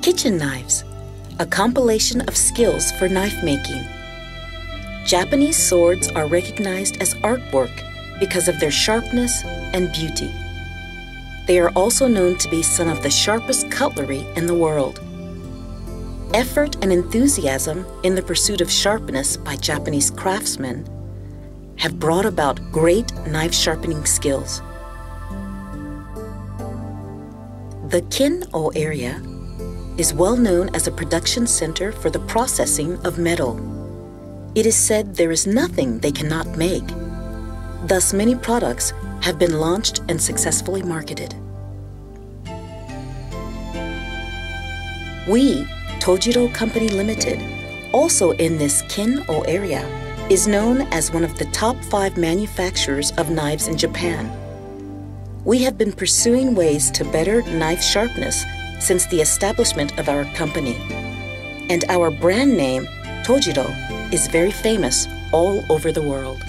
Kitchen knives, a compilation of skills for knife making. Japanese swords are recognized as artwork because of their sharpness and beauty. They are also known to be some of the sharpest cutlery in the world. Effort and enthusiasm in the pursuit of sharpness by Japanese craftsmen have brought about great knife sharpening skills. The Kin-o area is well known as a production center for the processing of metal. It is said there is nothing they cannot make. Thus, many products have been launched and successfully marketed. We, Tojiro Company Limited, also in this Kin-o area, is known as one of the top 5 manufacturers of knives in Japan. We have been pursuing ways to better knife sharpness since the establishment of our company, and our brand name, Tojiro, is very famous all over the world.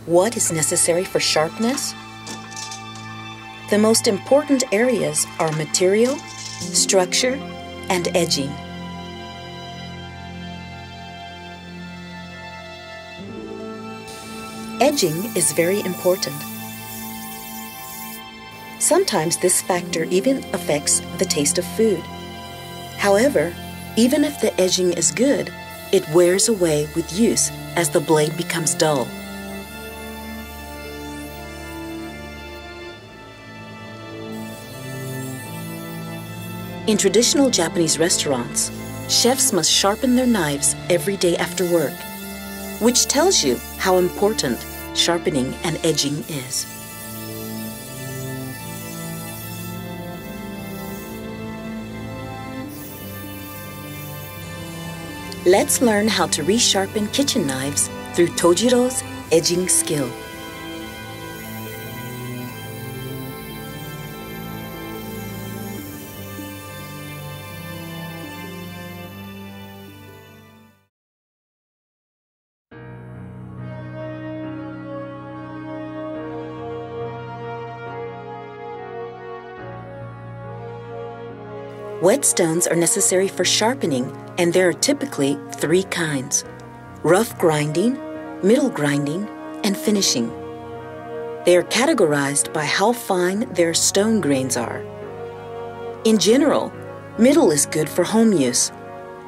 What is necessary for sharpness? The most important areas are material, structure, and edging. Edging is very important. Sometimes this factor even affects the taste of food. However, even if the edging is good, it wears away with use as the blade becomes dull. In traditional Japanese restaurants, chefs must sharpen their knives every day after work, which tells you how important sharpening and edging is. Let's learn how to resharpen kitchen knives through Tojiro's edging skill. Whetstones are necessary for sharpening, and there are typically 3 kinds: rough grinding, middle grinding, and finishing. They are categorized by how fine their stone grains are. In general, middle is good for home use,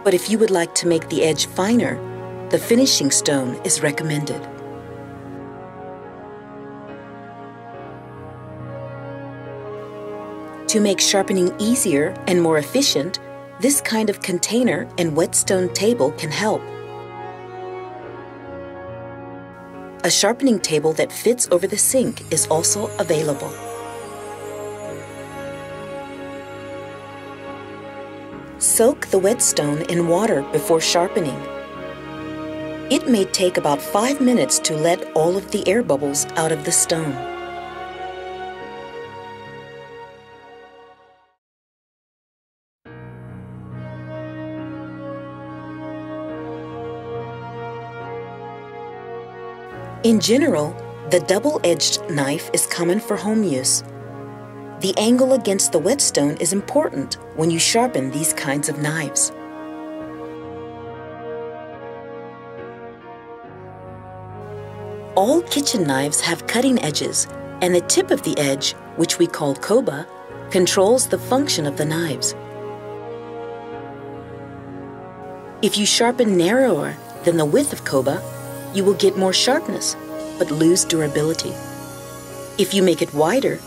but if you would like to make the edge finer, the finishing stone is recommended. To make sharpening easier and more efficient, this kind of container and whetstone table can help. A sharpening table that fits over the sink is also available. Soak the whetstone in water before sharpening. It may take about 5 minutes to let all of the air bubbles out of the stone. In general, the double-edged knife is common for home use. The angle against the whetstone is important when you sharpen these kinds of knives. All kitchen knives have cutting edges, and the tip of the edge, which we call koba, controls the function of the knives. If you sharpen narrower than the width of koba, you will get more sharpness, but lose durability. If you make it wider,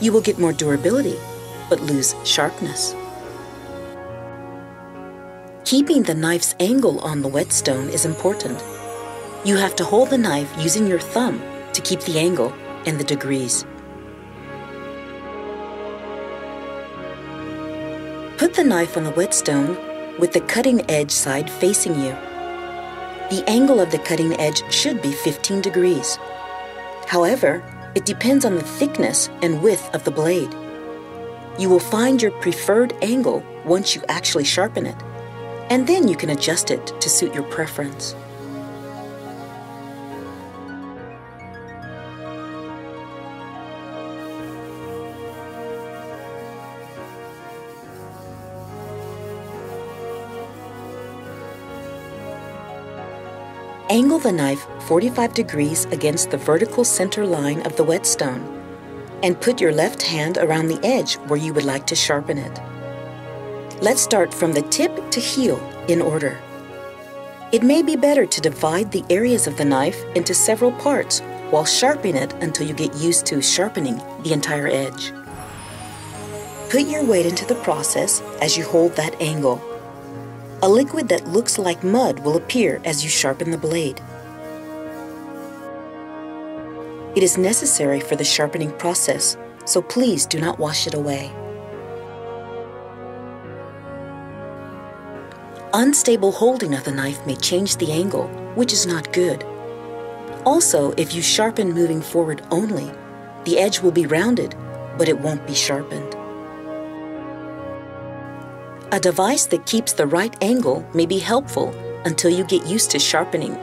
you will get more durability, but lose sharpness. Keeping the knife's angle on the whetstone is important. You have to hold the knife using your thumb to keep the angle and the degrees. Put the knife on the whetstone with the cutting edge side facing you. The angle of the cutting edge should be 15 degrees. However, it depends on the thickness and width of the blade. You will find your preferred angle once you actually sharpen it, and then you can adjust it to suit your preference. Angle the knife 45 degrees against the vertical center line of the whetstone, and put your left hand around the edge where you would like to sharpen it. Let's start from the tip to heel in order. It may be better to divide the areas of the knife into several parts while sharpening it until you get used to sharpening the entire edge. Put your weight into the process as you hold that angle. A liquid that looks like mud will appear as you sharpen the blade. It is necessary for the sharpening process, so please do not wash it away. Unstable holding of the knife may change the angle, which is not good. Also, if you sharpen moving forward only, the edge will be rounded, but it won't be sharpened. A device that keeps the right angle may be helpful until you get used to sharpening.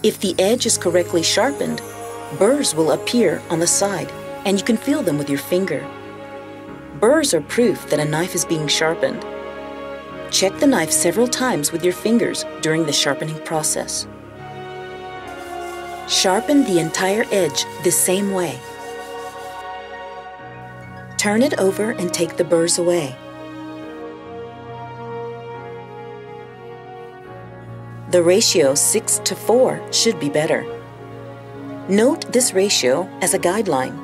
If the edge is correctly sharpened, burrs will appear on the side, and you can feel them with your finger. Burrs are proof that a knife is being sharpened. Check the knife several times with your fingers during the sharpening process. Sharpen the entire edge the same way. Turn it over and take the burrs away. The ratio 6:4 should be better. Note this ratio as a guideline.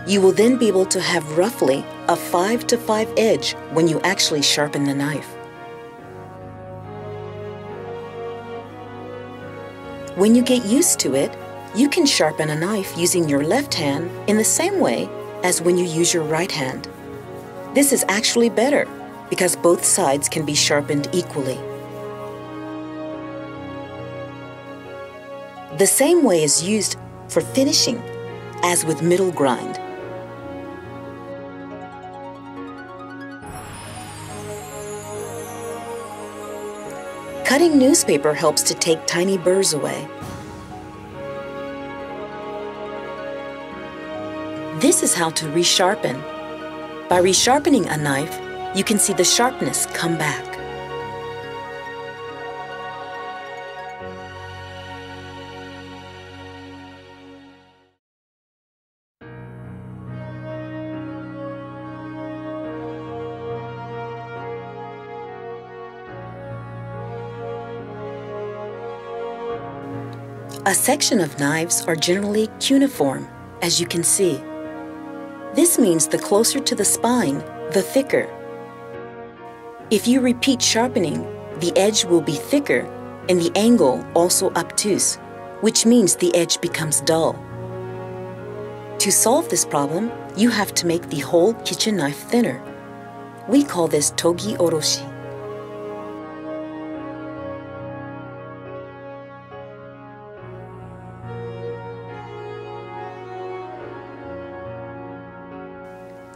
You will then be able to have roughly a 5:5 edge when you actually sharpen the knife. When you get used to it, you can sharpen a knife using your left hand in the same way as when you use your right hand. This is actually better because both sides can be sharpened equally. The same way is used for finishing, as with middle grind. Cutting newspaper helps to take tiny burrs away. This is how to resharpen. By resharpening a knife, you can see the sharpness come back. A section of knives are generally cuneiform, as you can see. This means the closer to the spine, the thicker. If you repeat sharpening, the edge will be thicker and the angle also obtuse, which means the edge becomes dull. To solve this problem, you have to make the whole kitchen knife thinner. We call this togi oroshi.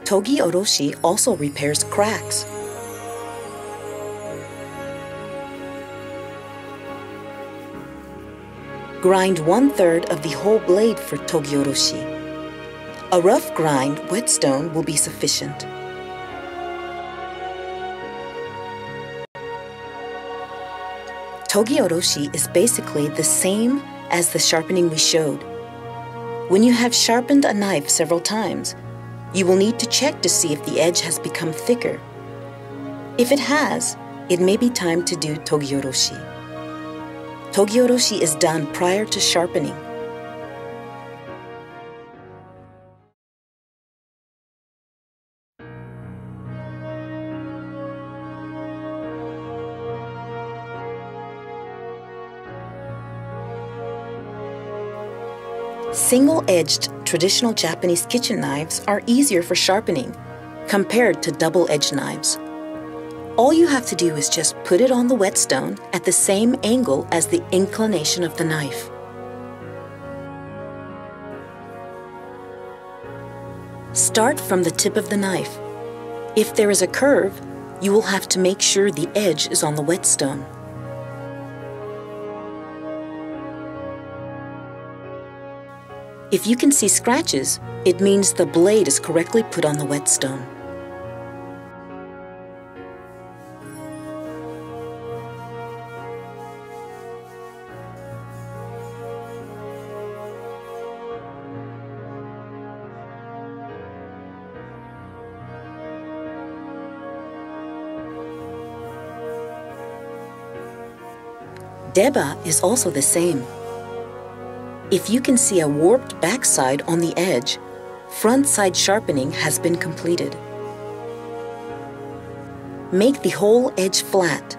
Togi oroshi also repairs cracks. Grind 1/3 of the whole blade for togi oroshi. A rough grind whetstone will be sufficient. Togi oroshi is basically the same as the sharpening we showed. When you have sharpened a knife several times, you will need to check to see if the edge has become thicker. If it has, it may be time to do togi oroshi. Togi oroshi is done prior to sharpening. Single-edged traditional Japanese kitchen knives are easier for sharpening compared to double-edged knives. All you have to do is just put it on the whetstone at the same angle as the inclination of the knife. Start from the tip of the knife. If there is a curve, you will have to make sure the edge is on the whetstone. If you can see scratches, it means the blade is correctly put on the whetstone. Deba is also the same. If you can see a warped backside on the edge, front side sharpening has been completed. Make the whole edge flat.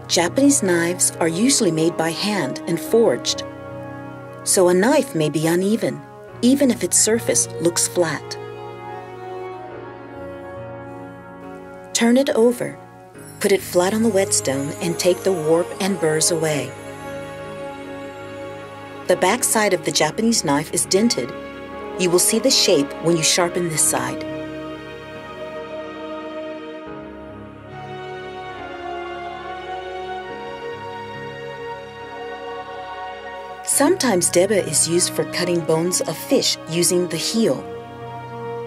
Japanese knives are usually made by hand and forged, so a knife may be uneven, even if its surface looks flat. Turn it over. Put it flat on the whetstone and take the warp and burrs away. The back side of the Japanese knife is dented. You will see the shape when you sharpen this side. Sometimes deba is used for cutting bones of fish using the heel,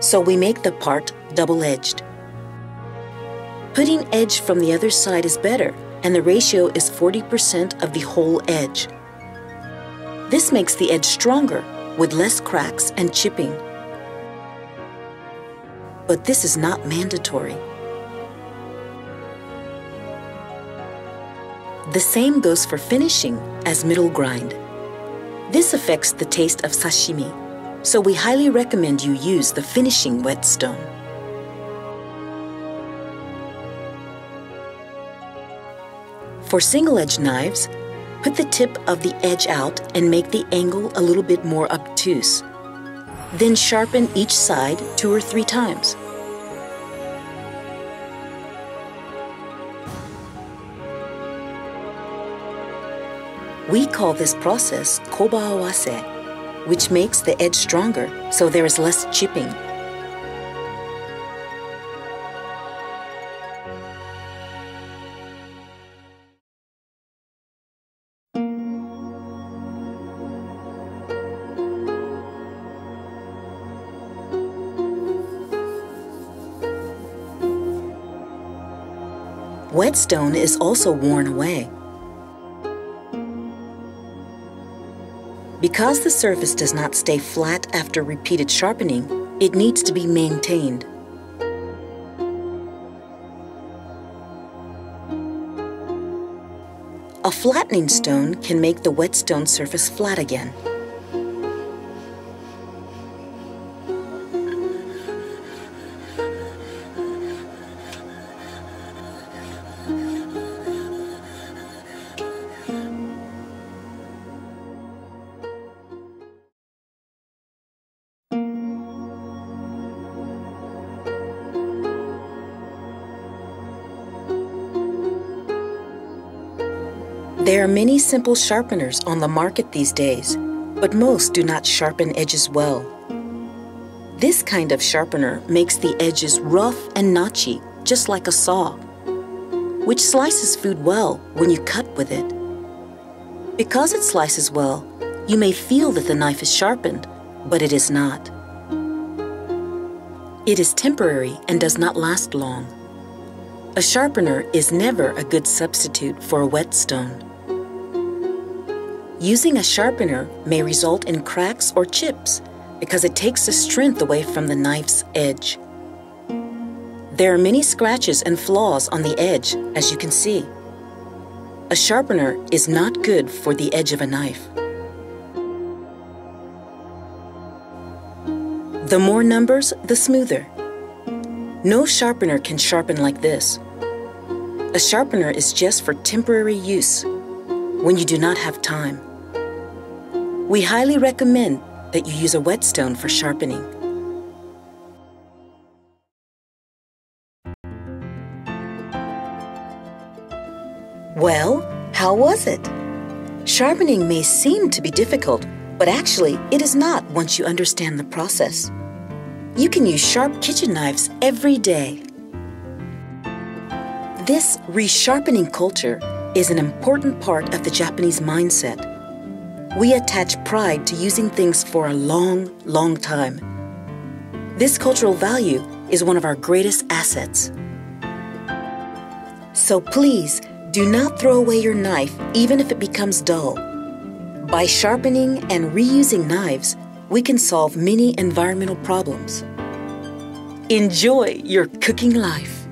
so we make the part double-edged. Putting edge from the other side is better, and the ratio is 40% of the whole edge. This makes the edge stronger, with less cracks and chipping. But this is not mandatory. The same goes for finishing as middle grind. This affects the taste of sashimi, so we highly recommend you use the finishing whetstone. For single-edge knives, put the tip of the edge out and make the angle a little bit more obtuse. Then sharpen each side 2 or 3 times. We call this process koba-awase, which makes the edge stronger so there is less chipping. Whetstone is also worn away. Because the surface does not stay flat after repeated sharpening, it needs to be maintained. A flattening stone can make the whetstone surface flat again. There are many simple sharpeners on the market these days, but most do not sharpen edges well. This kind of sharpener makes the edges rough and notchy, just like a saw, which slices food well when you cut with it. Because it slices well, you may feel that the knife is sharpened, but it is not. It is temporary and does not last long. A sharpener is never a good substitute for a whetstone. Using a sharpener may result in cracks or chips because it takes the strength away from the knife's edge. There are many scratches and flaws on the edge, as you can see. A sharpener is not good for the edge of a knife. The more numbers, the smoother. No sharpener can sharpen like this. A sharpener is just for temporary use when you do not have time. We highly recommend that you use a whetstone for sharpening. Well, how was it? Sharpening may seem to be difficult, but actually it is not once you understand the process. You can use sharp kitchen knives every day. This resharpening culture is an important part of the Japanese mindset. We attach pride to using things for a long, long time. This cultural value is one of our greatest assets. So please, do not throw away your knife even if it becomes dull. By sharpening and reusing knives, we can solve many environmental problems. Enjoy your cooking life.